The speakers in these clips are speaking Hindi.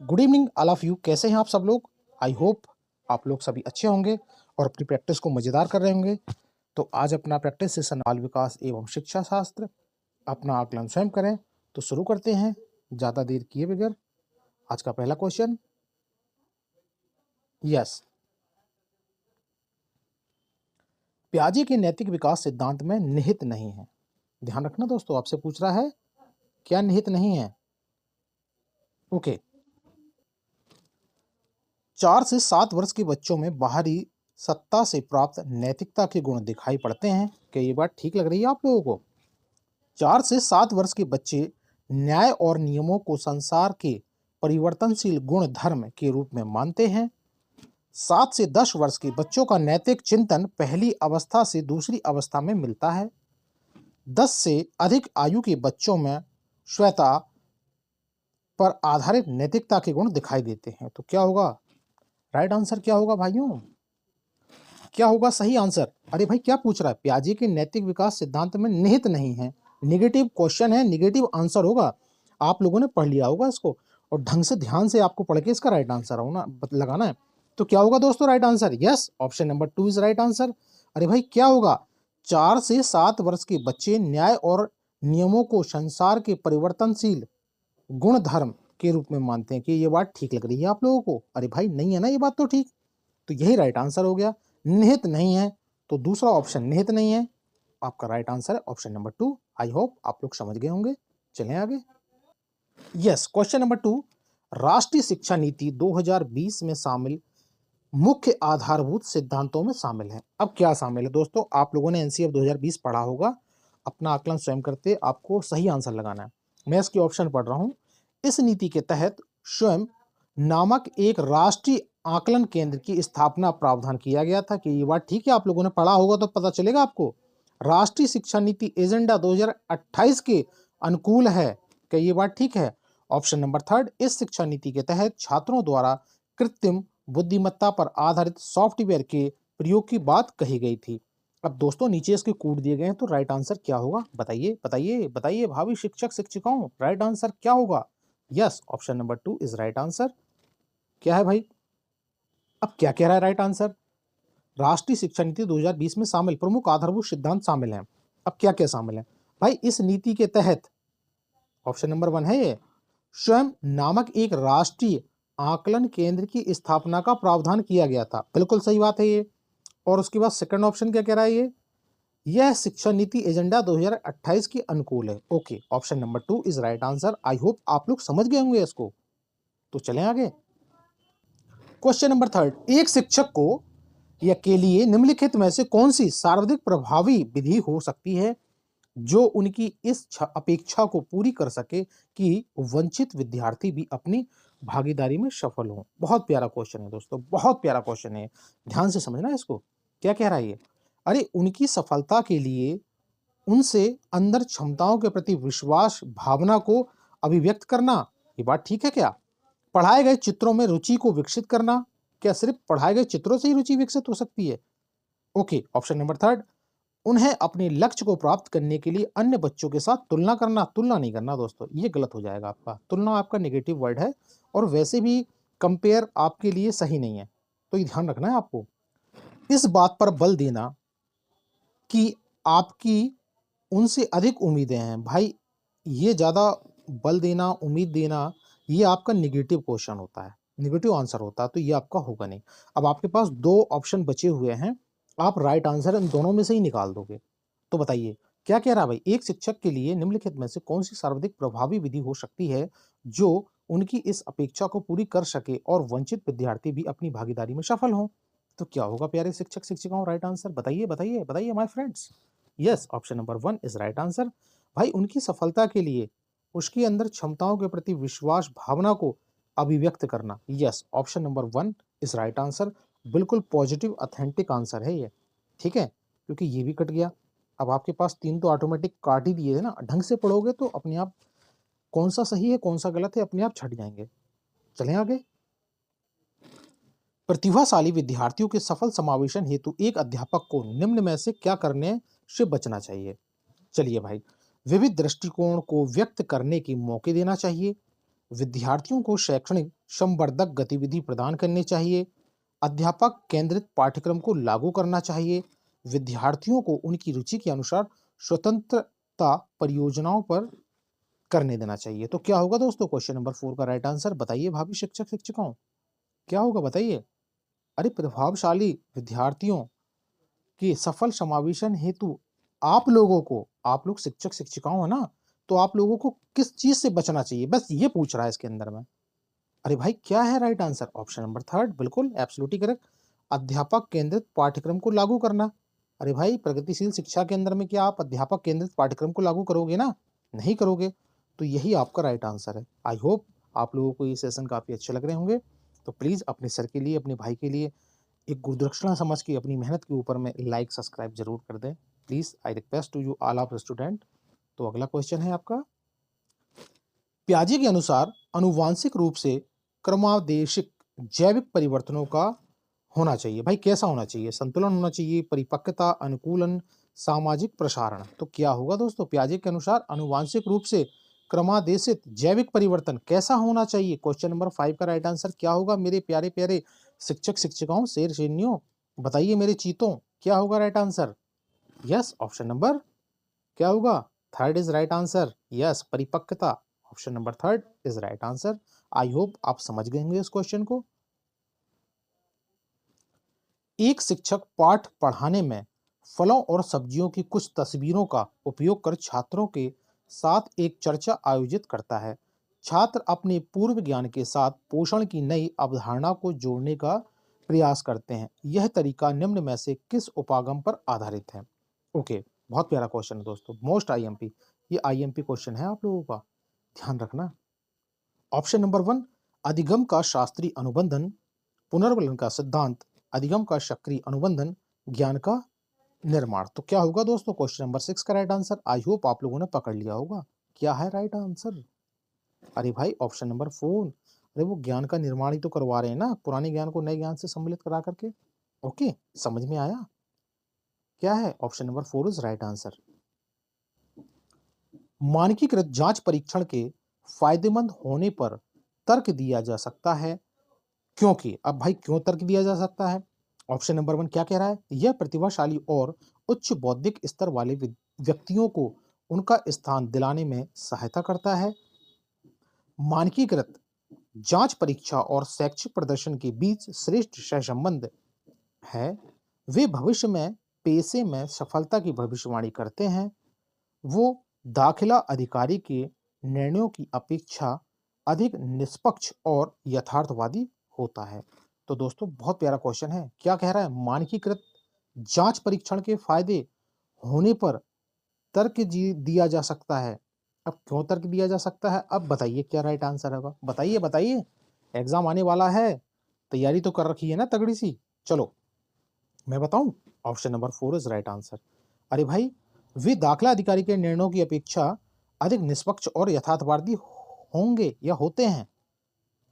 Good evening all of you. कैसे हैं आप सब लोग? आई होप आप लोग सभी अच्छे होंगे और अपनी प्रैक्टिस को मज़ेदार कर रहे होंगे। तो आज अपना प्रैक्टिस सेशन बाल विकास एवं शिक्षा शास्त्र, अपना आकलन स्वयं करें। तो शुरू करते हैं ज़्यादा देर किए बगैर। आज का पहला क्वेश्चन, यस, पियाजे के नैतिक विकास सिद्धांत में निहित नहीं है। ध्यान रखना दोस्तों, आपसे पूछ रहा है क्या निहित नहीं है। ओके, 4 से 7 वर्ष के बच्चों में बाहरी सत्ता से प्राप्त नैतिकता के गुण दिखाई पड़ते हैं। क्या ये बात ठीक लग रही है आप लोगों को? 4 से 7 वर्ष के बच्चे न्याय और नियमों को संसार के परिवर्तनशील गुण धर्म के रूप में मानते हैं। 7 से 10 वर्ष के बच्चों का नैतिक चिंतन पहली अवस्था से दूसरी अवस्था में मिलता है। 10 से अधिक आयु के बच्चों में श्वेता पर आधारित नैतिकता के गुण दिखाई देते हैं। तो क्या होगा राइट आंसर? क्या होगा भाइयों? क्या होगा सही आंसर? अरे भाई क्या पूछ रहा है? पियाजे के नैतिक विकास सिद्धांत में निहित नहीं है। निगेटिव क्वेश्चन है, निगेटिव आंसर होगा। आप लोगों ने पढ़ लिया होगा इसको और ढंग से ध्यान से आपको पढ़ के इसका राइट आंसर होना लगाना है। तो क्या होगा दोस्तों right answer? Yes, option number 2 is right answer. अरे भाई क्या होगा? 4 से 7 वर्ष के बच्चे न्याय और नियमों को संसार के परिवर्तनशील गुण धर्म के रूप में मानते हैं। कि ये बात ठीक लग रही है आप लोगों को? अरे भाई नहीं है ना ये बात तो ठीक। तो यही राइट आंसर हो गया। निहित नहीं है तो दूसरा ऑप्शन निहित नहीं है। आपका राइट आंसर है ऑप्शन नंबर 2। आई होप आप लोग समझ गए होंगे। चलें आगे। यस, क्वेश्चन नंबर 2, राष्ट्रीय शिक्षा नीति 2020 में शामिल मुख्य आधारभूत सिद्धांतों में शामिल है। अब क्या शामिल है दोस्तों? आप लोगों ने एनसीएफ 2020 पढ़ा होगा। अपना आकलन स्वयं करते आपको सही आंसर लगाना है। मैं इसके ऑप्शन पढ़ रहा हूं। इस नीति के तहत स्वयं नामक एक राष्ट्रीय आकलन केंद्र की स्थापना प्रावधान किया गया था। कि ये बात ठीक है? आप लोगों ने पढ़ा होगा तो पता चलेगा आपको। राष्ट्रीय शिक्षा नीति एजेंडा 2028 के अनुकूल है। क्या ये बात ठीक है? ऑप्शन नंबर 3, इस शिक्षा नीति के तहत छात्रों द्वारा कृत्रिम बुद्धिमत्ता पर आधारित सॉफ्टवेयर के प्रयोग की बात कही गई थी। अब दोस्तों नीचे इसके कोड दिए गए हैं, तो राइट आंसर क्या होगा? बताइए बताइए बताइए भावी शिक्षक शिक्षिकाओं, राइट आंसर क्या होगा? Yes, option number 2 is right answer. क्या है भाई? अब क्या कह रहा है राइट आंसर? राष्ट्रीय शिक्षा नीति 2020 में शामिल प्रमुख आधारभूत सिद्धांत शामिल हैं। अब क्या क्या शामिल है भाई इस नीति के तहत? ऑप्शन नंबर 1 है ये, स्वयं नामक एक राष्ट्रीय आकलन केंद्र की स्थापना का प्रावधान किया गया था। बिल्कुल सही बात है ये। और उसके बाद सेकंड ऑप्शन क्या कह रहा है? यह शिक्षा नीति एजेंडा 2028 के अनुकूल है। Okay, option number 2 is right answer. I hope आप लोग समझ गए होंगे इसको। तो चलें आगे। क्वेश्चन नंबर 3, एक शिक्षक को या के लिए निम्नलिखित में से कौन सी सर्वाधिक प्रभावी विधि हो सकती है जो उनकी इस अपेक्षा को पूरी कर सके कि वंचित विद्यार्थी भी अपनी भागीदारी में सफल हों? बहुत प्यारा क्वेश्चन है दोस्तों, बहुत प्यारा क्वेश्चन है। ध्यान से समझना इसको। क्या कह रहा है ये? अरे उनकी सफलता के लिए उनसे अंदर क्षमताओं के प्रति विश्वास भावना को अभिव्यक्त करना। ये बात ठीक है क्या? पढ़ाए गए चित्रों में रुचि को विकसित करना। क्या सिर्फ पढ़ाए गए चित्रों से ही रुचि विकसित हो सकती है? ओके, ऑप्शन नंबर 3, उन्हें अपने लक्ष्य को प्राप्त करने के लिए अन्य बच्चों के साथ तुलना करना। तुलना नहीं करना दोस्तों, ये गलत हो जाएगा आपका। तुलना आपका नेगेटिव वर्ड है और वैसे भी कंपेयर आपके लिए सही नहीं है। तो ये ध्यान रखना है आपको। इस बात पर बल देना कि आपकी उनसे अधिक उम्मीदें हैं। भाई ये ज़्यादा बल देना, उम्मीद देना, ये आपका नेगेटिव क्वेश्चन होता है, नेगेटिव आंसर होता है। तो ये आपका होगा नहीं। अब आपके पास 2 ऑप्शन बचे हुए हैं, आप राइट आंसर इन दोनों में से ही निकाल दोगे। तो बताइए क्या कह रहा है भाई? एक शिक्षक के लिए निम्नलिखित में से कौन सी सर्वाधिक प्रभावी विधि हो सकती है जो उनकी इस अपेक्षा को पूरी कर सके और वंचित विद्यार्थी भी अपनी भागीदारी में सफल हों? तो क्या होगा प्यारे शिक्षक शिक्षिकाओं? राइट आंसर बताइए बताइए बताइए my friends. Yes, option number 1 is right answer. भाई उनकी सफलता के लिए उसके अंदर क्षमताओं के प्रति विश्वास भावना को अभिव्यक्त करना। Yes, option number 1 is right answer. बिल्कुल पॉजिटिव ऑथेंटिक आंसर है ये। ठीक है, क्योंकि ये भी कट गया। अब आपके पास 3 तो ऑटोमेटिक काट ही दिए थे ना। ढंग से पढ़ोगे तो अपने आप कौन सा सही है कौन सा गलत है अपने आप छट जाएंगे। चलें आगे। प्रतिभाशाली विद्यार्थियों के सफल समावेशन हेतु एक अध्यापक को निम्न में से क्या करने से बचना चाहिए? चलिए भाई, विविध दृष्टिकोण को व्यक्त करने के मौके देना चाहिए, विद्यार्थियों को शैक्षणिक संवर्धक गतिविधि प्रदान करनी चाहिए। अध्यापक केंद्रित पाठ्यक्रम को लागू करना चाहिए। विद्यार्थियों को उनकी रुचि के अनुसार स्वतंत्रता परियोजनाओं पर करने देना चाहिए। तो क्या होगा दोस्तों क्वेश्चन नंबर 4 का राइट आंसर? बताइए भाभी शिक्षक शिक्षिकाओं, क्या होगा बताइए? अरे प्रभावशाली विद्यार्थियों के सफल समावेशन हेतु आप लोगों को, आप लोग शिक्षक शिक्षिकाओं है ना, तो आप लोगों को किस चीज से बचना चाहिए, बस ये पूछ रहा है इसके अंदर में। अरे भाई क्या है राइट आंसर? ऑप्शन नंबर 3 बिल्कुल एब्सोल्युटली करेक्ट। अध्यापक केंद्रित पाठ्यक्रम को लागू करना। अरे भाई प्रगतिशील शिक्षा के अंदर में क्या आप अध्यापक केंद्रित पाठ्यक्रम को लागू करोगे ना? नहीं करोगे, तो यही आपका राइट आंसर है। आई होप आप लोगों को ये सेशन काफी अच्छे लग रहे होंगे। तो प्लीज अपने सर के लिए, अपने भाई के लिए एक गुरुदक्षिणा समझ के अपनी मेहनत के ऊपर में लाइक सब्सक्राइब जरूर कर दें। Please I request to you all of student. तो अगला क्वेश्चन है आपका, पियाजे के अनुसार अनुवांशिक रूप से क्रमादेशिक जैविक परिवर्तनों का होना चाहिए। भाई कैसा होना चाहिए? संतुलन होना चाहिए, परिपक्वता, अनुकूलन, सामाजिक प्रसारण। तो क्या होगा दोस्तों? पियाजे के अनुसार अनुवांशिक रूप से क्रमादेशित जैविक परिवर्तन कैसा होना चाहिए? क्वेश्चन नंबर 5 का राइट आंसर क्या होगा मेरे प्यारे प्यारे शिक्षक शिक्षिकाओं, शेर शेरनियों, बताइए मेरे चीतों, क्या होगा right answer? Yes, option number क्या होगा? 3 इज राइट आंसर। यस, परिपक्वता, option number 3 is right answer. I hope आप समझ गए होंगे इस क्वेश्चन को। एक शिक्षक पाठ पढ़ाने में फलों और सब्जियों की कुछ तस्वीरों का उपयोग कर छात्रों के साथ एक चर्चा आयोजित करता है। छात्र अपने पूर्व ज्ञान के साथ पोषण की नई अवधारणा को जोड़ने का प्रयास करते हैं। यह तरीका निम्न में से किस उपागम पर आधारित है? ओके, बहुत प्यारा क्वेश्चन है दोस्तों, मोस्ट आईएमपी। ये आईएमपी क्वेश्चन है आप लोगों का, ध्यान रखना। ऑप्शन नंबर 1 अधिगम का शास्त्रीय अनुबंधन, पुनर्वलन का सिद्धांत, अधिगम का चक्रीय अनुबंधन, ज्ञान का निर्माण। तो क्या होगा दोस्तों क्वेश्चन नंबर 6 का राइट आंसर? आई होप आप लोगों ने पकड़ लिया होगा। क्या है राइट आंसर? अरे भाई ऑप्शन नंबर 4। अरे वो ज्ञान का निर्माण ही तो करवा रहे हैं ना, पुराने ज्ञान को नए ज्ञान से सम्मिलित करा करके। ओके, समझ में आया? क्या है? Option number 4 is right answer. मानकीकृत जांच परीक्षण के फायदेमंद होने पर तर्क दिया जा सकता है, क्योंकि अब भाई क्यों तर्क दिया जा सकता है? ऑप्शन नंबर 1 क्या कह रहा है? यह प्रतिभाशाली और उच्च बौद्धिक स्तर वाले व्यक्तियों को उनका स्थान दिलाने में सहायता करता है। मानकीकृत जांच परीक्षा और शैक्षिक प्रदर्शन के बीच श्रेष्ठ सहसंबंध है। वे भविष्य में पेशे में सफलता की भविष्यवाणी करते हैं। वो दाखिला अधिकारी के निर्णयों की अपेक्षा अधिक निष्पक्ष और यथार्थवादी होता है। तो दोस्तों बहुत प्यारा क्वेश्चन है। क्या कह रहा है? मानकीकृत जांच परीक्षण के फायदे होने पर तर्क दिया जा सकता है। अब क्यों तर्क दिया जा सकता है? अब बताइए क्या राइट आंसर होगा? बताइए बताइए, एग्जाम आने वाला है, तैयारी तो कर रखी है ना तगड़ी सी? चलो मैं बताऊं, option number 4 is right answer. अरे भाई वे दाखिला अधिकारी के निर्णयों की अपेक्षा अधिक निष्पक्ष और यथार्थवादी होंगे या होते हैं।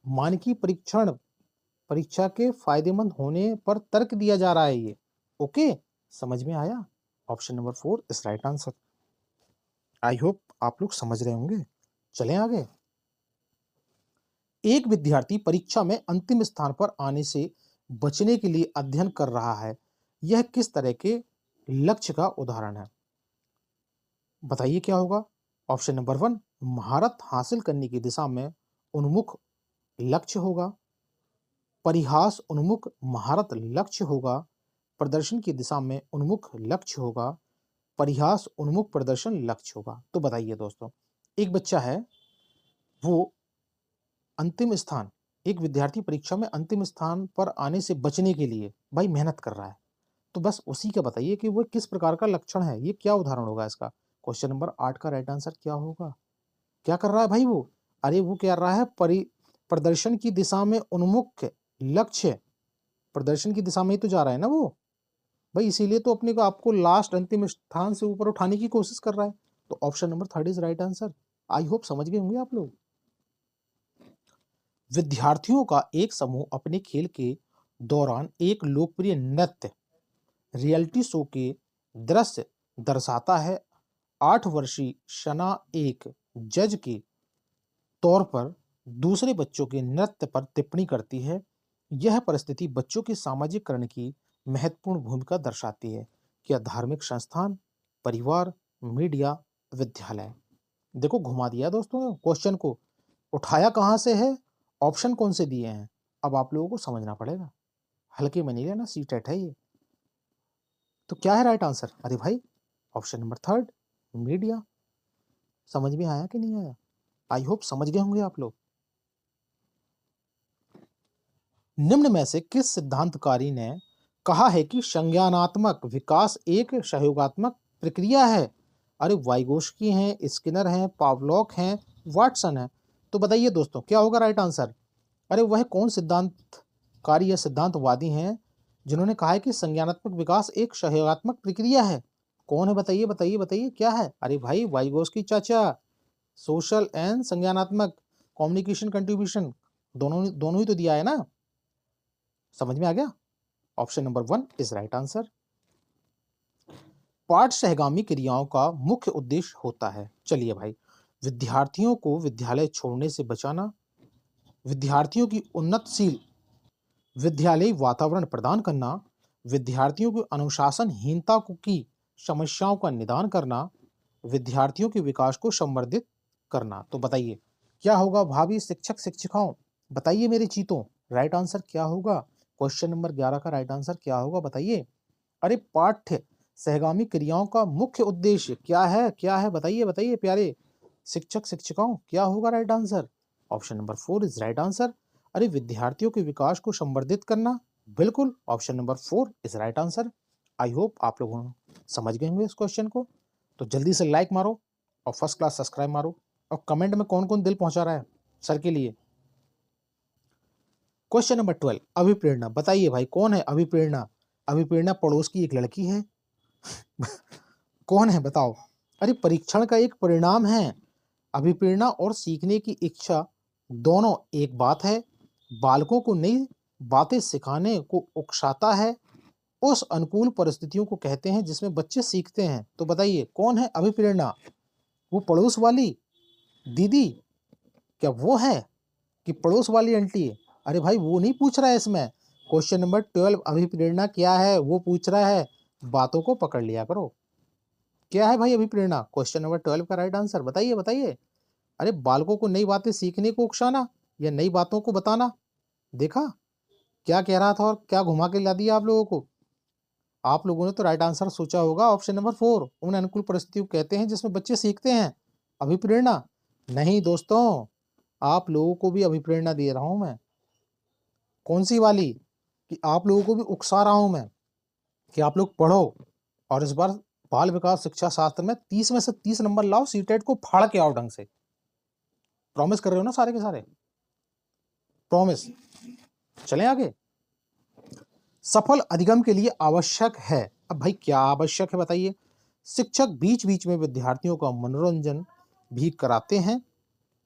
मानकी परीक्षण परीक्षा के फायदेमंद होने पर तर्क दिया जा रहा है ये। ओके, समझ में आया? Option number 4 is right answer. I hope आप लोग समझ रहे होंगे। चलें आगे। एक विद्यार्थी परीक्षा में अंतिम स्थान पर आने से बचने के लिए अध्ययन कर रहा है। यह किस तरह के लक्ष्य का उदाहरण है? बताइए क्या होगा? ऑप्शन नंबर 1 महारत हासिल करने की दिशा में उन्मुख लक्ष्य होगा। परिहास उन्मुख महारत लक्ष्य होगा। प्रदर्शन की दिशा में उन्मुख लक्ष्य होगा। परिहास उन्मुख प्रदर्शन लक्ष्य होगा। तो बताइए दोस्तों, एक बच्चा है, वो अंतिम स्थान, एक विद्यार्थी परीक्षा में अंतिम स्थान पर आने से बचने के लिए भाई मेहनत कर रहा है। तो बस उसी का बताइए कि वो किस प्रकार का लक्षण है, ये क्या उदाहरण होगा इसका? क्वेश्चन नंबर 8 का राइट आंसर क्या होगा? क्या कर रहा है भाई वो? अरे वो क्या कर रहा है? प्रदर्शन की दिशा में उन्मुख लक्ष्य, प्रदर्शन की दिशा में ही तो जा रहा है ना वो भाई, इसीलिए तो अपने को आपको लास्ट अंतिम स्थान से ऊपर उठाने की कोशिश कर रहा है। तो option number 3 is right answer. I hope समझ गए होंगे आप लोग। विद्यार्थियों का एक समूह अपने खेल के दौरान एक लोकप्रिय नृत्य रियलिटी शो के दृश्य दर्शाता है। 8 वर्षीय शना एक जज के तौर पर दूसरे बच्चों के नृत्य पर टिप्पणी करती है। यह परिस्थिति बच्चों के सामाजिककरण की महत्वपूर्ण भूमिका दर्शाती है। क्या धार्मिक संस्थान, परिवार, मीडिया, विद्यालय। देखो घुमा दिया दोस्तों क्वेश्चन को, उठाया कहाँ से है, ऑप्शन कौन से दिए हैं, अब आप लोगों को समझना पड़ेगा। हल्के में नहीं लेना, सीटेट है ये। तो क्या है राइट आंसर? अरे भाई ऑप्शन नंबर थर्ड, मीडिया। समझ में आया कि नहीं आया? आई होप समझ गए होंगे आप लोग। निम्न में से किस सिद्धांतकारी ने कहा है कि संज्ञानात्मक विकास एक सहयोगात्मक प्रक्रिया है? अरे वाइगोस्की हैं, स्किनर हैं, पावलॉक हैं, वाटसन है। तो बताइए दोस्तों क्या होगा राइट आंसर? अरे वह कौन सिद्धांतकारी या सिद्धांतवादी हैं जिन्होंने कहा है कि संज्ञानात्मक विकास एक सहयोगात्मक प्रक्रिया है? कौन है बताइए बताइए बताइए क्या है? अरे भाई वाइगोस्की चाचा। सोशल एंड संज्ञानात्मक कम्युनिकेशन कंट्रीब्यूशन, दोनों दोनों ही तो दिया है ना। समझ में आ गया? Option number 1 is right answer. पाठ सहगामी क्रियाओं का मुख्य उद्देश्य होता है, चलिए भाई, विद्यार्थियों को विद्यालय छोड़ने से बचाना, विद्यार्थियों की उन्नतशील विद्यालयी वातावरण प्रदान करना, विद्यार्थियों की अनुशासनहीनता की समस्याओं का निदान करना, विद्यार्थियों के विकास को संवर्धित करना। तो बताइए क्या होगा भावी शिक्षक शिक्षिकाओं? बताइए मेरे चीतों, राइट आंसर क्या होगा? क्वेश्चन नंबर 11 का राइट आंसर क्या होगा बताइए? अरे पाठ्य सहगामी क्रियाओं का मुख्य उद्देश्य क्या है? क्या है बताइए बताइए प्यारे शिक्षक शिक्षिकाओं, क्या होगा right answer? Option number 4 is right answer. अरे विद्यार्थियों के विकास को संवर्धित करना, बिल्कुल option number 4 is right answer. I hope आप लोगों समझ गए होंगे इस क्वेश्चन को। तो जल्दी से लाइक मारो और फर्स्ट क्लास सब्सक्राइब मारो, और कमेंट में कौन कौन दिल पहुंचा रहा है सर के लिए। Question number 12, अभिप्रेरणा। बताइए भाई कौन है अभिप्रेरणा? अभिप्रेरणा पड़ोस की एक लड़की है। कौन है बताओ? अरे परीक्षण का एक परिणाम है। अभिप्रेरणा और सीखने की इच्छा दोनों एक बात है। बालकों को नई बातें सिखाने को उकसाता है। उस अनुकूल परिस्थितियों को कहते हैं जिसमें बच्चे सीखते हैं। तो बताइए कौन है अभिप्रेरणा? वो पड़ोस वाली दीदी? क्या वो है कि पड़ोस वाली आंटी? अरे भाई वो नहीं पूछ रहा है इसमें। क्वेश्चन नंबर 12 अभिप्रेरणा क्या है वो पूछ रहा है। बातों को पकड़ लिया करो। क्या है भाई अभिप्रेरणा? क्वेश्चन नंबर 12 का राइट आंसर बताइए बताइए। अरे बालकों को नई बातें सीखने को उकसाना या नई बातों को बताना। देखा क्या कह रहा था और क्या घुमा के ला दिया आप लोगों को। आप लोगों ने तो राइट आंसर सोचा होगा ऑप्शन नंबर 4, उन अनुकूल परिस्थितियों को कहते हैं जिसमें बच्चे सीखते हैं। अभिप्रेरणा नहीं दोस्तों, आप लोगों को भी अभिप्रेरणा दे रहा हूं मैं। कौन सी वाली? कि आप लोगों को भी उकसा रहा हूं मैं कि आप लोग पढ़ो और इस बार बाल विकास शिक्षा शास्त्र में 30 में से 30 नंबर लाओ, सीटेट को फाड़ के आओ ढंग से। प्रॉमिस कर रहे हो ना सारे के सारे? प्रॉमिस। चलें आगे। सफल अधिगम के लिए आवश्यक है। अब भाई क्या आवश्यक है बताइए? शिक्षक बीच बीच में विद्यार्थियों का मनोरंजन भी कराते हैं,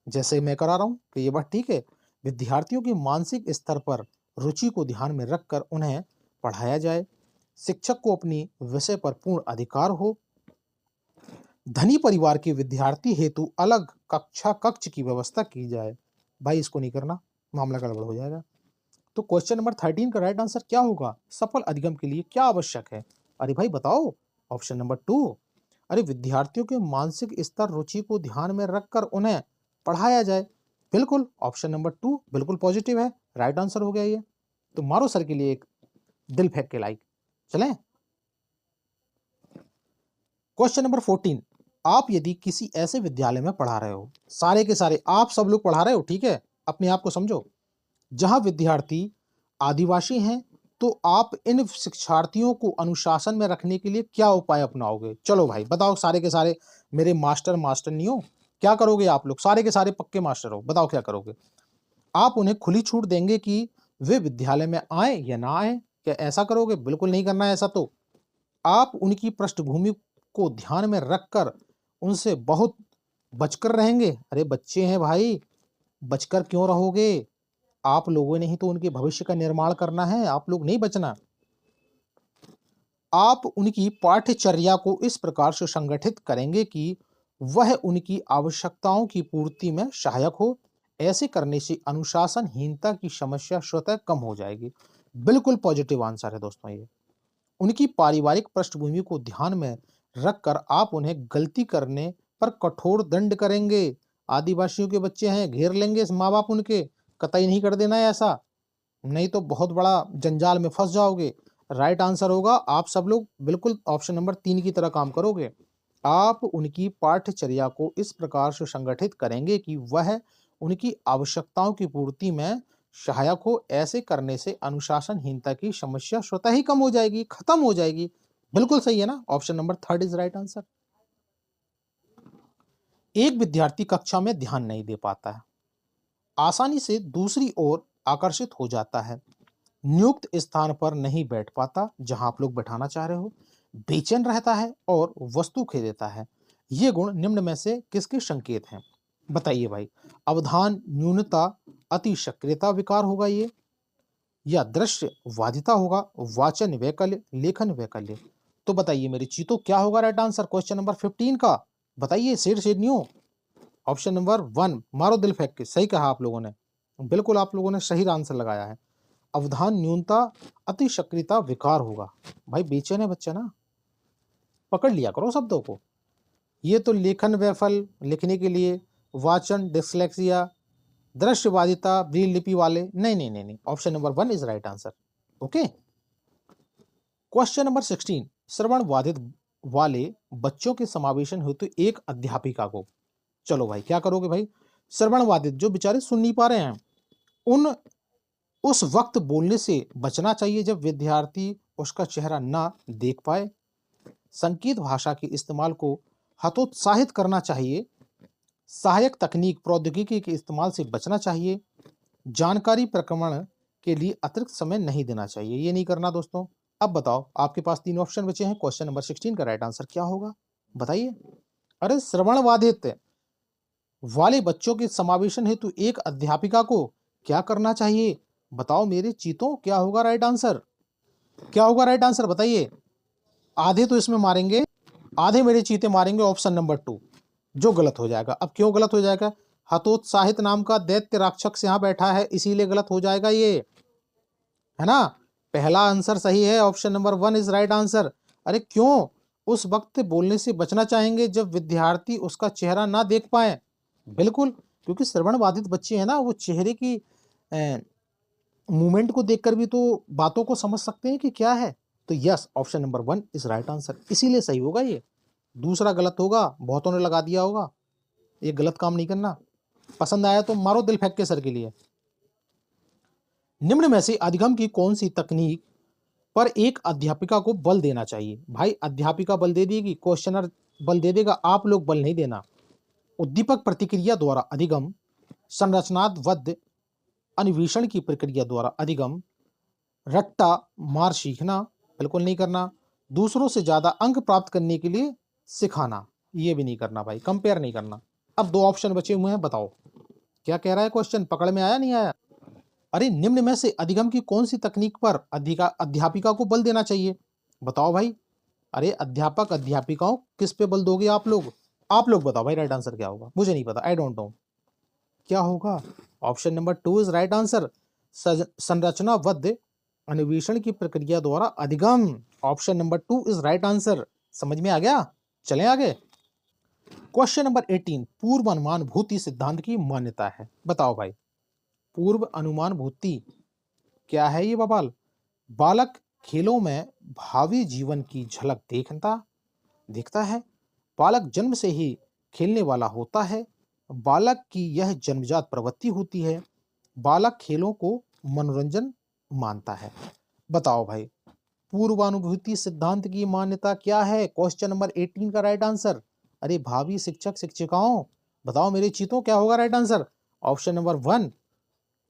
जैसे मैं करा रहा हूं कि ये बात ठीक है। विद्यार्थियों के मानसिक स्तर पर रुचि को ध्यान में रखकर उन्हें पढ़ाया जाए। शिक्षक को अपनी विषय पर पूर्ण अधिकार हो। धनी परिवार के विद्यार्थी हेतु अलग कक्ष की व्यवस्था की जाए। भाई इसको नहीं करना, मामला गड़बड़ हो जाएगा। तो क्वेश्चन नंबर 13 का राइट आंसर क्या होगा? सफल अधिगम के लिए क्या आवश्यक है? अरे भाई बताओ। Option number 2। अरे विद्यार्थियों के मानसिक स्तर रुचि को ध्यान में रखकर उन्हें पढ़ाया जाए। बिल्कुल ऑप्शन नंबर 2 बिल्कुल पॉजिटिव है, राइट आंसर हो गया ये। तो मारो सर के लिए एक दिल फेंक के लाइक। चलें क्वेश्चन नंबर 14। आप यदि किसी ऐसे विद्यालय में पढ़ा रहे हो, सारे के सारे आप सब लोग पढ़ा रहे हो, ठीक है, अपने आप को समझो, जहां विद्यार्थी आदिवासी हैं, तो आप इन शिक्षार्थियों को अनुशासन में रखने के लिए क्या उपाय अपनाओगे? चलो भाई बताओ सारे के सारे मेरे मास्टर मास्टर नहीं हो, क्या करोगे आप लोग? सारे के सारे पक्के मास्टर हो, बताओ क्या करोगे? आप उन्हें खुली छूट देंगे कि वे विद्यालय में आए या ना आए? क्या ऐसा करोगे? बिल्कुल नहीं करना है ऐसा। तो आप उनकी पृष्ठभूमि को ध्यान में रखकर उनसे बहुत बचकर रहेंगे। अरे बच्चे हैं भाई, बचकर क्यों रहोगे? आप लोगों ने ही तो उनके भविष्य का निर्माण करना है, आप लोग नहीं बचना। आप उनकी पाठ्यचर्या को इस प्रकार से संगठित करेंगे कि वह उनकी आवश्यकताओं की पूर्ति में सहायक हो। ऐसे करने से अनुशासनहीनता की समस्या स्वतः कम हो जाएगी। बिल्कुल पॉजिटिव आंसर है दोस्तों ये। उनकी पारिवारिक पृष्ठभूमि को ध्यान में रखकर आप उन्हें गलती करने पर कठोर दंड करेंगे। आदिवासियों के बच्चे हैं, घेर लेंगे माँ बाप उनके, कतई नहीं कर देना है ऐसा, नहीं तो बहुत बड़ा जंजाल में फंस जाओगे। राइट आंसर होगा, आप सब लोग बिल्कुल ऑप्शन नंबर 3 की तरह काम करोगे। आप उनकी पाठ्यचर्या को इस प्रकार से संगठित करेंगे कि वह उनकी आवश्यकताओं की पूर्ति में सहायक हो। ऐसे करने से अनुशासनहीनता की समस्या स्वतः ही कम हो जाएगी, खत्म हो जाएगी। बिल्कुल सही है ना, option number 3 is right answer. एक विद्यार्थी कक्षा में ध्यान नहीं दे पाता है, आसानी से दूसरी ओर आकर्षित हो जाता है, नियुक्त स्थान पर नहीं बैठ पाता जहां आप लोग बैठाना चाह रहे हो, बेचैन रहता है और वस्तु खरीदता है। ये गुण निम्न में से किसके संकेत हैं? बताइए भाई। अवधान न्यूनता, अति सक्रियता विकार होगा ये, या दृश्य वादिता होगा, वाचन वैकल्य, लेखन वैकल्य। तो बताइए मेरे चीतो क्या होगा राइट आंसर क्वेश्चन नंबर 15 का? बताइए शेर शेरनियों। ऑप्शन नंबर 1 मारो दिल फेंक के, सही कहा आप लोगों ने, बिल्कुल आप लोगों ने सही आंसर लगाया है। अवधान न्यूनता, अति सक्रियता विकार होगा। भाई बेचैन है बच्चा ना, पकड़ लिया करो शब्दों को। ये तो लेखन वैफल, लिखने के लिए, वाचन डिसलेक्सिया, दृश्यवादिता ब्रील लिपि वाले, नहीं नहीं नहीं नहीं, option number 1 is right answer. Okay. Question number 16, श्रवण बाधित वाले बच्चों के समावेशन हेतु एक अध्यापिका को, चलो भाई क्या करोगे भाई, श्रवण बाधित जो बेचारे सुन नहीं पा रहे हैं, उन उस वक्त बोलने से बचना चाहिए जब विद्यार्थी उसका चेहरा ना देख पाए। संकेत भाषा के इस्तेमाल को हतोत्साहित करना चाहिए। सहायक तकनीक प्रौद्योगिकी के इस्तेमाल से बचना चाहिए। जानकारी प्रक्रमण के लिए अतिरिक्त समय नहीं देना चाहिए, ये नहीं करना दोस्तों। अब बताओ, आपके पास 3 ऑप्शन बचे हैं, क्वेश्चन नंबर 16 का राइट आंसर क्या होगा? बताइए। अरे श्रवण बाधित वाले बच्चों के समावेशन हेतु एक अध्यापिका को क्या करना चाहिए? बताओ मेरे चीतों, क्या होगा राइट आंसर? क्या होगा राइट आंसर बताइए। आधे तो इसमें मारेंगे, आधे मेरे चीते मारेंगे ऑप्शन नंबर 2, जो गलत हो जाएगा। अब क्यों गलत हो जाएगा? हतोत्साहित नाम का दैत्य राक्षस यहाँ बैठा है, इसीलिए गलत हो जाएगा ये, है ना। पहला आंसर सही है, option number 1 is right answer. अरे क्यों? उस वक्त बोलने से बचना चाहेंगे जब विद्यार्थी उसका चेहरा ना देख पाए। बिल्कुल, क्योंकि श्रवण बाधित बच्चे हैं ना, वो चेहरे की मूवमेंट को देखकर भी तो बातों को समझ सकते हैं कि क्या है। तो yes, option number 1 is right answer, इसीलिए सही होगा ये। दूसरा गलत होगा, बहुतों ने लगा दिया होगा, ये गलत काम नहीं करना। पसंद आया तो मारो दिल फेंक के सर के लिए। निम्न में से अधिगम की कौन सी तकनीक पर एक अध्यापिका को बल देना चाहिए? भाई अध्यापिका बल दे देगी, क्वेश्चनर बल दे देगा, आप लोग बल नहीं देना। उद्दीपक प्रतिक्रिया द्वारा अधिगम, संरचनाबद्ध अन्वेषण की प्रक्रिया द्वारा अधिगम, रट्टा मार सीखना, बिल्कुल नहीं करना। दूसरों से ज्यादा अंक प्राप्त करने के लिए सिखाना, ये भी नहीं करना भाई, कंपेयर नहीं करना। अब 2 ऑप्शन बचे हुए हैं, बताओ क्या कह रहा है क्वेश्चन, पकड़ में आया नहीं आया? अरे निम्न में से अधिगम की कौन सी तकनीक पर अध्यापिका को बल देना चाहिए? बताओ भाई। अरे अध्यापक अध्यापिकाओं किस पे बल दोगे आप लोग? आप लोग बताओ भाई, राइट आंसर क्या होगा? मुझे नहीं पता, आई डोंट नो क्या होगा। Option number 2 is right answer, संरचनाबद्ध अन्वेषण की प्रक्रिया द्वारा अधिगम। Option number 2 is right answer. समझ में आ गया? चलें आगे। क्वेश्चन नंबर 18, पूर्व अनुमान भूति सिद्धांत की मान्यता है। बताओ भाई, पूर्व अनुमान भूति क्या है ये बवाल? बालक खेलों में भावी जीवन की झलक देखता है। बालक जन्म से ही खेलने वाला होता है। बालक की यह जन्मजात प्रवृत्ति होती है। बालक खेलों को मनोरंजन मानता है। बताओ भाई, पूर्वानुभूति सिद्धांत की मान्यता क्या है? क्वेश्चन नंबर 18 का राइट आंसर। अरे भावी शिक्षक शिक्षिकाओं, बताओ मेरे चीतों, क्या होगा राइट आंसर? ऑप्शन नंबर 1,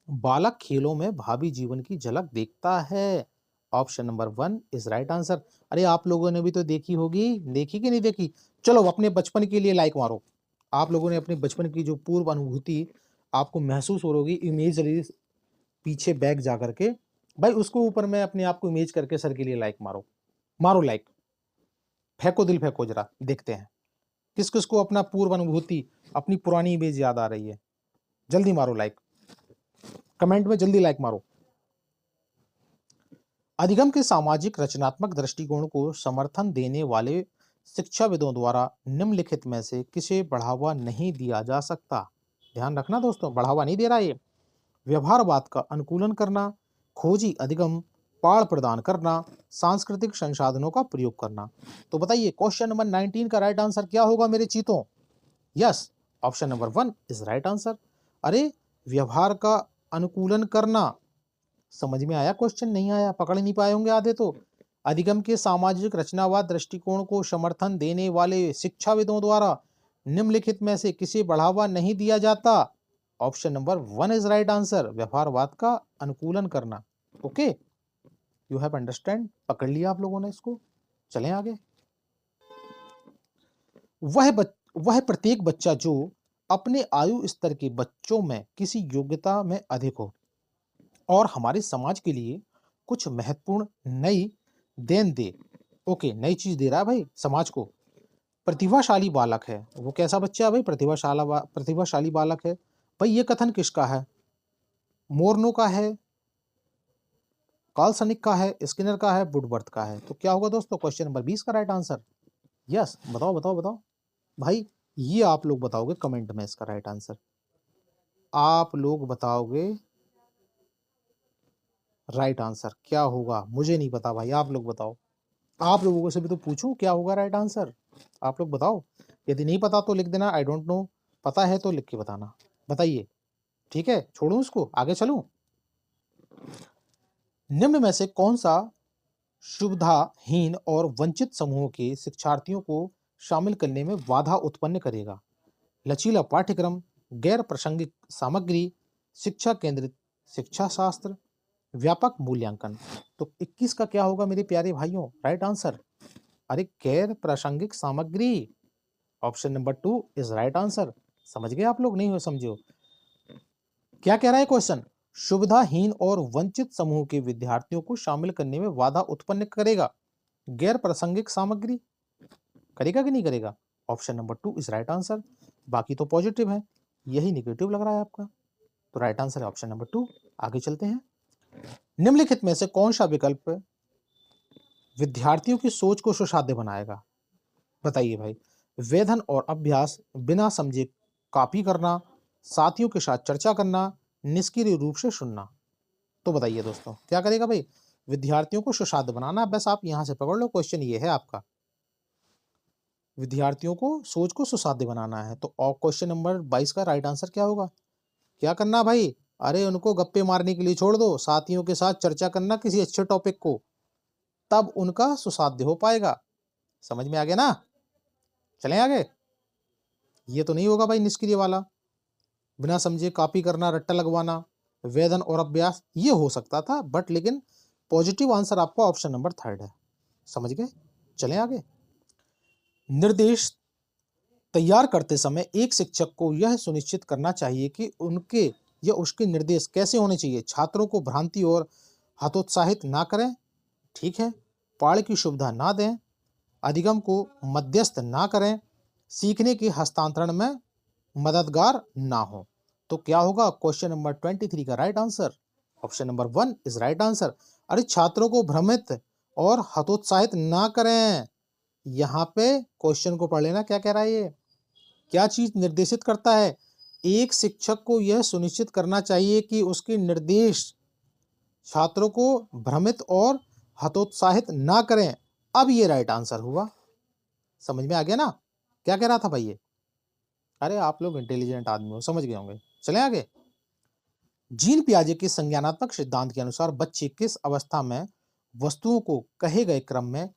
बालक खेलों में भावी जीवन की झलक देखता है। Option number 1 is right answer. अरे आप लोगों ने भी तो देखी होगी, देखी कि नहीं देखी? चलो अपने बचपन के लिए लाइक मारो। आप लोगों ने अपने बचपन की जो पूर्व अनुभूति आपको महसूस हो रही, इमेजरी पीछे बैक जा करके, भाई उसको ऊपर में अपने आप को इमेज करके सर के लिए लाइक मारो। मारो लाइक, फेंको दिल फेंको, जरा देखते हैं किस किस को अपना पूर्व अनुभूति, अपनी पुरानी इमेज याद आ रही है। जल्दी मारो लाइक, कमेंट में जल्दी लाइक मारो। अधिगम के सामाजिक रचनात्मक दृष्टिकोण को समर्थन देने वाले शिक्षाविदों द्वारा निम्नलिखित में से किसे बढ़ावा नहीं दिया जा सकता। ध्यान रखना दोस्तों, बढ़ावा नहीं दे रहा ये। व्यवहारवाद का अनुकूलन करना, खोजी अधिगम, पाठ प्रदान करना, सांस्कृतिक संसाधनों का प्रयोग करना। तो बताइए क्वेश्चन नंबर 19 का राइट आंसर क्या होगा मेरे चीतों? Yes, option number 1 is right answer. अरे व्यवहार का अनुकूलन करना, समझ में आया क्वेश्चन? नहीं आया, पकड़ नहीं पाए होंगे आधे तो। अधिगम के सामाजिक रचनावाद दृष्टिकोण को समर्थन देने वाले शिक्षाविदों द्वारा निम्नलिखित में से किसे बढ़ावा नहीं दिया जाता? Option number 1 is right answer, व्यवहारवाद का अनुकूलन करना। ओके, यू हैव अंडरस्टैंड, पकड़ लिया आप लोगों ने इसको। चलें आगे। वह प्रत्येक बच्चा जो अपने आयु स्तर के बच्चों में किसी योग्यता में अधिक हो और हमारे समाज के लिए कुछ महत्वपूर्ण नई देन दे। ओके, नई चीज दे रहा है भाई समाज को। प्रतिभाशाली बालक है। वो कैसा बच्चा है भाई? प्रतिभाशाली बालक है। भाई ये कथन किसका है? मोरनो का है, कार्लसनिक का है, स्किनर का है, वुडवर्थ का है। तो क्या होगा दोस्तों क्वेश्चन नंबर 20 का राइट आंसर? यस, बताओ बताओ बताओ भाई, ये आप लोग बताओगे कमेंट में इसका राइट आंसर। आप लोग बताओगे राइट आंसर क्या होगा? मुझे नहीं पता भाई, आप लोग बताओ। आप लोगों से भी तो पूछूं क्या होगा राइट आंसर, आप लोग बताओ। यदि नहीं पता तो लिख देना आई डोंट नो, पता है तो लिख के बताना। बताइए, ठीक है, छोड़ूं इसको, आगे चलूं। निम्न में से कौन सा सुविधाहीन और वंचित समूहों के शिक्षार्थियों को शामिल करने में बाधा उत्पन्न करेगा? लचीला पाठ्यक्रम, गैर प्रासंगिक सामग्री, शिक्षा केंद्रित शिक्षा शास्त्र, व्यापक मूल्यांकन। तो 21 का क्या होगा मेरे प्यारे भाइयों राइट आंसर? अरे गैर प्रासंगिक सामग्री, option number 2 is right answer. समझ गए आप लोग? नहीं हो समझे हो? क्या कह रहा है क्वेश्चन? सुविधाहीन और वंचित समूह के विद्यार्थियों को शामिल करने में बाधा उत्पन्न करेगा गैर प्रासंगिक सामग्री। करेगा कि नहीं करेगा? Option number 2 is right answer. बाकी तो पॉजिटिव है, यही निगेटिव लग रहा है आपका। तो राइट आंसर है ऑप्शन नंबर 2। आगे चलते हैं। निम्नलिखित में से कौन सा विकल्प विद्यार्थियों की सोच को सुसाध्य बनाएगा? बताइए भाई। वेधन और अभ्यास, बिना समझे कॉपी करना, साथियों के साथ चर्चा करना, निष्क्रिय रूप से सुनना। तो बताइए दोस्तों क्या करेगा भाई? विद्यार्थियों को सुसाध्य बनाना। बस आप यहां से पकड़ लो, क्वेश्चन ये है आपका, विद्यार्थियों को सोच को सुसाध्य बनाना है। तो क्वेश्चन नंबर 22 का राइट आंसर क्या होगा? क्या करना भाई? अरे उनको गप्पे मारने के लिए छोड़ दो, साथियों के साथ चर्चा करना किसी अच्छे टॉपिक को, तब उनका सुसाध्य हो पाएगा। समझ में आ गया ना? चलें आगे। ये तो नहीं होगा भाई निष्क्रिय वाला, बिना समझे कॉपी करना, रट्टा लगवाना, वेधन और अभ्यास, ये हो सकता था बट लेकिन पॉजिटिव आंसर आपका ऑप्शन नंबर 3 है। समझ गए? चलें आगे। निर्देश तैयार करते समय एक शिक्षक को यह सुनिश्चित करना चाहिए कि उनके या उसके निर्देश कैसे होने चाहिए? छात्रों को भ्रांति और हतोत्साहित ना करें, ठीक है, पाठ की सुविधा ना दें, अधिगम को मध्यस्थ ना करें, सीखने के हस्तांतरण में मददगार ना हो। तो क्या होगा क्वेश्चन नंबर 23 का right answer? Option number 1 is right answer. अरे छात्रों को भ्रमित और हतोत्साहित ना करें। यहाँ पे क्वेश्चन को पढ़ लेना, क्या कह रहा है ये, क्या चीज निर्देशित करता है? एक शिक्षक को यह सुनिश्चित करना चाहिए कि उसके निर्देश छात्रों को भ्रमित और हतोत्साहित ना करें। अब ये राइट आंसर हुआ। समझ में आ गया ना क्या कह रहा था भाई ये? अरे आप लोग इंटेलिजेंट आदमी हो, समझ गए होंगे। चलें आगे। जीन पियाजे के संज्ञानात्मक सिद्धांत के अनुसार बच्चे किस अवस्था में वस्तुओं को कहे गए क्रम में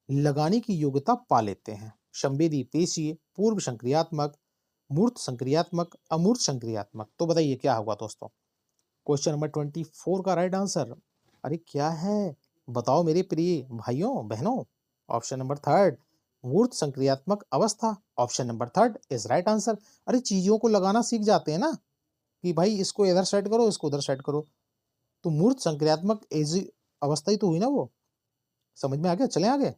लगाने की योग्यता पा लेते हैं? संवेदी पेशीय, पूर्व संक्रियात्मक, मूर्त संक्रियात्मक, अमूर्त संक्रियात्मक। तो बताइए क्या होगा दोस्तों क्वेश्चन नंबर 24 का राइट आंसर? अरे क्या है बताओ मेरे प्रिय भाइयों बहनों? ऑप्शन नंबर 3 मूर्त संक्रियात्मक अवस्था, option number 3 is right answer. अरे चीजों को लगाना सीख जाते हैं ना कि भाई इसको इधर सेट करो, इसको उधर सेट करो, तो मूर्त संक्रियात्मक एज अवस्था ही तो हुई ना वो। समझ में आ गया? चलें आगे।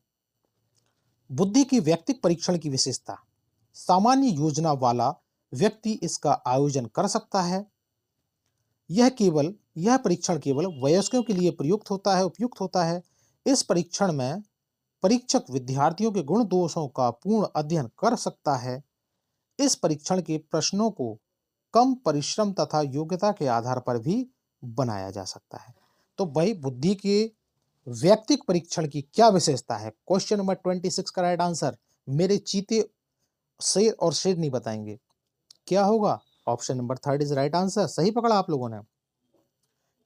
बुद्धि की व्यक्तिक परीक्षण की विशेषता, सामान्य योजना वाला व्यक्ति इसका आयोजन कर सकता है। यह परीक्षण केवल वयस्कों के लिए उपयुक्त होता है। इस परीक्षण में परीक्षक विद्यार्थियों के गुण दोषों का पूर्ण अध्ययन कर सकता है। इस परीक्षण के प्रश्नों को कम परिश्रम तथा योग्यता के आधार पर भी बनाया जा सकता है। तो भाई बुद्धि के व्यक्तिक परीक्षण की क्या विशेषता है? क्वेश्चन नंबर 26 का राइट आंसर, मेरे चीते शेर और शेर नहीं बताएंगे, क्या होगा? Option number 3 is right answer. सही पकड़ा आप लोगों ने।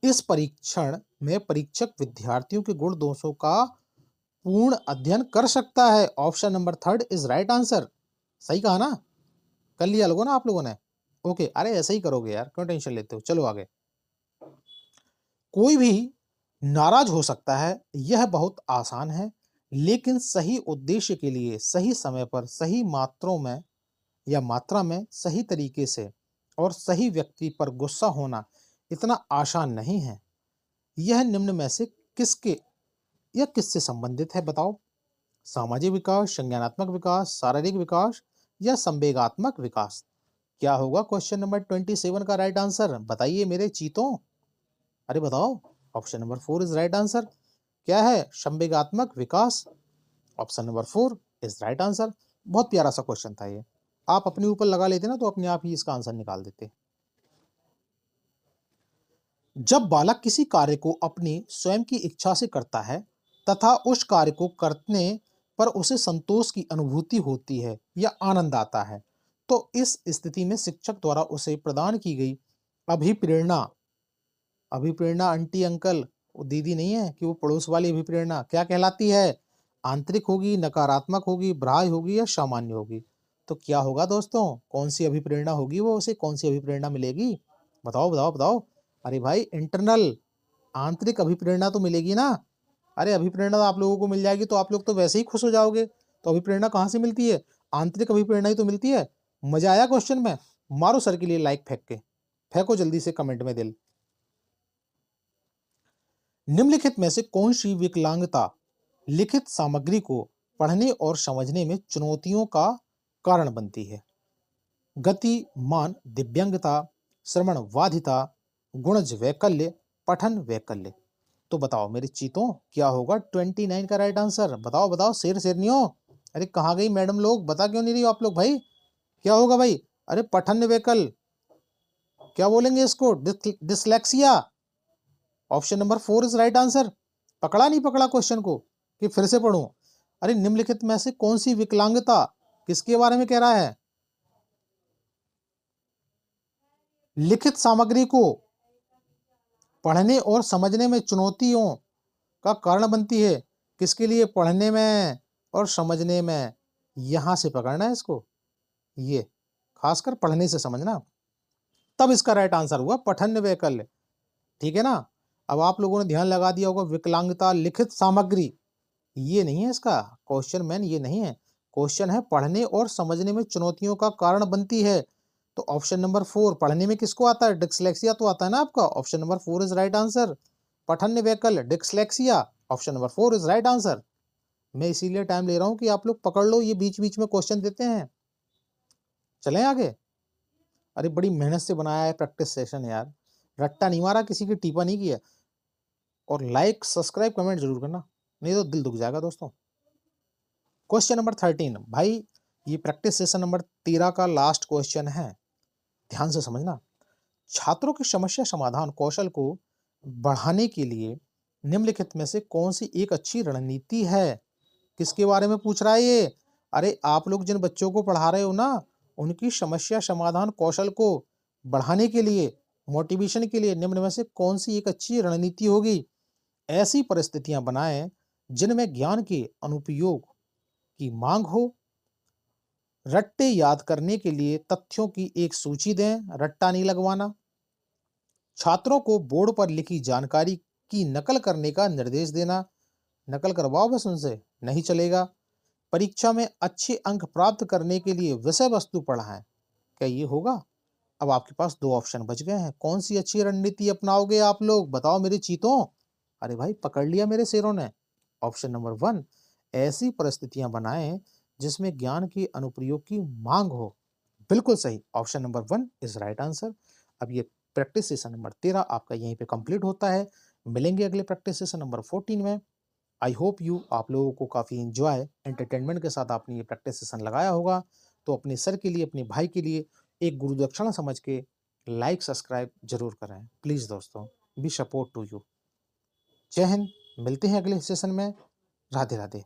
इस परीक्षण में परीक्षक विद्यार्थियों के गुण दोषों का पूर्ण अध्ययन कर सकता है। Option number 3 is right answer. सही कहा ना? कर लिया लोगों ना आप लोगों ने? ओके, अरे ऐसे ही करोगे यार, क्यों टेंशन लेते हो? चलो आगे। कोई भी नाराज हो सकता है, यह बहुत आसान है, लेकिन सही उद्देश्य के लिए सही समय पर सही मात्रा में सही तरीके से और सही व्यक्ति पर गुस्सा होना इतना आसान नहीं है। यह निम्न में से किससे संबंधित है? बताओ। सामाजिक विकास, संज्ञानात्मक विकास, शारीरिक विकास या संवेगात्मक विकास? क्या होगा क्वेश्चन नंबर 27 का राइट आंसर? बताइए मेरे चीतों, अरे बताओ। Option number 4 is right answer. क्या है? संवेगात्मक विकास। Option number 4 is right answer. बहुत प्यारा सा क्वेश्चन था ये, आप अपने ऊपर लगा लेते ना तो अपने आप ही इसका आंसर निकाल देते। जब बालक किसी कार्य को अपनी स्वयं की इच्छा से करता है तथा उस कार्य को करने पर उसे संतोष की अनुभूति होती है या आनंद आता है, तो इस स्थिति में शिक्षक द्वारा उसे प्रदान की गई अभिप्रेरणा आंटी अंकल वो दीदी नहीं है कि वो पड़ोस वाली अभिप्रेरणा क्या कहलाती है? आंतरिक होगी, नकारात्मक होगी, बाह्य होगी या सामान्य होगी? तो क्या होगा दोस्तों? कौन सी अभिप्रेरणा होगी वो, उसे कौन सी अभिप्रेरणा मिलेगी? बताओ बताओ बताओ। अरे भाई इंटरनल, आंतरिक अभिप्रेरणा तो मिलेगी ना। अरे अभिप्रेरणा तो आप लोगों को मिल जाएगी तो आप लोग तो वैसे ही खुश हो जाओगे। तो अभिप्रेरणा कहाँ से मिलती है? आंतरिक अभिप्रेरणा ही तो मिलती है। मजा आया क्वेश्चन में? मारो सर के लिए लाइक फेंक के, फेंको जल्दी से कमेंट में दिल। निम्नलिखित में से कौन सी विकलांगता लिखित सामग्री को पढ़ने और समझने में चुनौतियों का कारण बनती है? गतिमान दिव्यांगता, श्रवण बाधिता, गुणज वैकल्य, पठन वैकल्य? तो बताओ मेरे चीतों, क्या होगा 29 का राइट आंसर? बताओ बताओ, शेर शेरनियो। अरे कहाँ गई मैडम लोग, बता क्यों नहीं रही हो आप लोग भाई? क्या होगा भाई? अरे पठन वैकल्य, क्या बोलेंगे इसको? Dyslexia. Option number 4 is right answer. पकड़ा नहीं पकड़ा क्वेश्चन को कि फिर से पढ़ूं? अरे निम्नलिखित में से कौन सी विकलांगता किसके बारे में कह रहा है? लिखित सामग्री को पढ़ने और समझने में चुनौतियों का कारण बनती है। किसके लिए? पढ़ने में और समझने में। यहां से पकड़ना है इसको, ये खासकर पढ़ने से समझना, तब इसका राइट आंसर हुआ पठन वैकल्य। ठीक है ना? अब आप लोगों ने ध्यान लगा दिया होगा, विकलांगता लिखित सामग्री ये नहीं है इसका क्वेश्चन, मैन ये नहीं है। क्वेश्चन है पढ़ने और समझने में चुनौतियों का कारण बनती है। तो ऑप्शन नंबर 4 पढ़ने में किसको आता है? डिस्लेक्सिया तो आता है ना आपका। Option number 4 is right answer. पठन वैकल्य, dyslexia, option number 4 is right answer. मैं इसीलिए टाइम ले रहा हूं कि आप लोग पकड़ लो, ये बीच बीच में क्वेश्चन देते हैं। चलें आगे। अरे बड़ी मेहनत से बनाया है प्रैक्टिस सेशन यार, रट्टा नहीं मारा, किसी की टीपा नहीं किया। और लाइक सब्सक्राइब कमेंट जरूर करना, नहीं तो दिल दुख जाएगा दोस्तों। क्वेश्चन नंबर 13 भाई, ये प्रैक्टिस सेशन नंबर 13 का लास्ट क्वेश्चन है, ध्यान से समझना। छात्रों की समस्या समाधान कौशल को बढ़ाने के लिए निम्नलिखित में से कौन सी एक अच्छी रणनीति है? किसके बारे में पूछ रहा है ये? अरे आप लोग जिन बच्चों को पढ़ा रहे हो ना, उनकी समस्या समाधान कौशल को बढ़ाने के लिए, मोटिवेशन के लिए निम्न में से कौन सी एक अच्छी रणनीति होगी? ऐसी परिस्थितियां बनाएं जिनमें ज्ञान के अनुपयोग की मांग हो। रट्टे याद करने के लिए तथ्यों की एक सूची दें, रट्टा नहीं लगवाना। छात्रों को बोर्ड पर लिखी जानकारी की नकल करने का निर्देश देना। नकल करवाओ बस उनसे, नहीं चलेगा। परीक्षा में अच्छे अंक प्राप्त करने के लिए विषय वस्तु पढ़ाएं। क्या ये होगा? अब आपके पास 2 ऑप्शन बच गए हैं। कौन सी अच्छी रणनीति अपनाओगे आप लोग? बताओ मेरे चीतों। अरे भाई पकड़ लिया मेरे शेरों ने। ऑप्शन नंबर 1, ऐसी परिस्थितियां बनाएं जिसमें ज्ञान के अनुप्रयोग की मांग हो। बिल्कुल सही, option number 1 is right answer. अब ये प्रैक्टिस सेशन नंबर 13 आपका यहीं पे कंप्लीट होता है। मिलेंगे अगले प्रैक्टिस सेशन नंबर 14 में। आई होप यू आप लोगों को काफ़ी एन्जॉय, एंटरटेनमेंट के साथ आपने ये प्रैक्टिस सेशन लगाया होगा। तो अपने सर के लिए, अपने भाई के लिए एक गुरुदक्षिणा समझ के लाइक, सब्सक्राइब ज़रूर करें। प्लीज़ दोस्तों, बी सपोर्ट टू यू। जय हिंद, मिलते हैं अगले सेशन में। राधे राधे।